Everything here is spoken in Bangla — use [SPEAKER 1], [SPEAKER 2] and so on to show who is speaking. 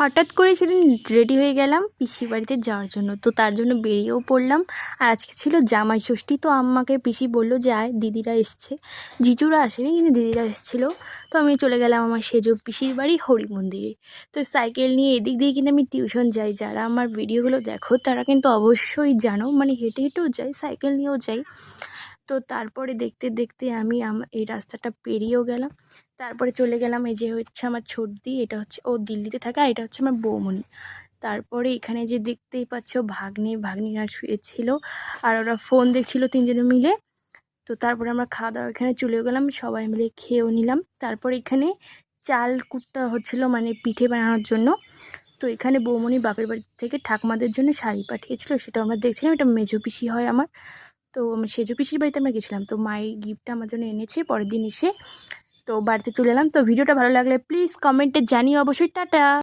[SPEAKER 1] হঠাৎ করে সেদিন রেডি হয়ে গেলাম পিসির বাড়িতে যাওয়ার জন্য। তো তার জন্য বেরিয়েও পড়লাম। আর আজকে ছিল জামাই ষষ্ঠী। তো আমাকে পিসি বললো যে আয়, দিদিরা এসছে, জিজুরা আসেনি কিন্তু দিদিরা এসেছিলো। তো আমি চলে গেলাম আমার সেজ পিসির বাড়ি হরি মন্দিরে। তো সাইকেল নিয়ে এদিক দিয়ে কিন্তু আমি টিউশন যাই। যারা আমার ভিডিওগুলো দেখো তারা কিন্তু অবশ্যই জানো, মানে হেঁটে হেঁটেও যাই, সাইকেল নিয়েও যাই। তো তারপরে দেখতে দেখতে আমি এই রাস্তাটা পেরিয়েও গেলাম। তারপরে চলে গেলাম, এই যে হচ্ছে আমার ছোটদি, এটা হচ্ছে ও দিল্লিতে থাকে, আর এটা হচ্ছে আমার বৌমনি। তারপরে এখানে যে দেখতেই পাচ্ছ ভাগ্নিরা শুয়েছিল আর ওরা ফোন দেখছিল তিনজনে মিলে। তো তারপরে আমরা খাওয়া দাওয়া এখানে চলে গেলাম, সবাই মিলে খেয়েও নিলাম। তারপর এখানে চাল কুটটা হচ্ছিলো, মানে পিঠে বানানোর জন্য। তো এখানে বৌমনি বাপের বাড়ি থেকে ঠাকুমাদের জন্য শাড়ি পাঠিয়েছিল, সেটা আমরা দেখছিলাম। এটা মেজো পিসি হয় আমার। তো সেজো পিসির বাড়িতে আমরা গেছিলাম, তো মায়ের গিফটটা আমার জন্য এনেছে পরের দিন এসে। তো বাড়িতে চলে এলাম। তো ভিডিওটা ভালো লাগলে প্লিজ কমেন্টে জানিয়ে অবশ্যই। টাটা।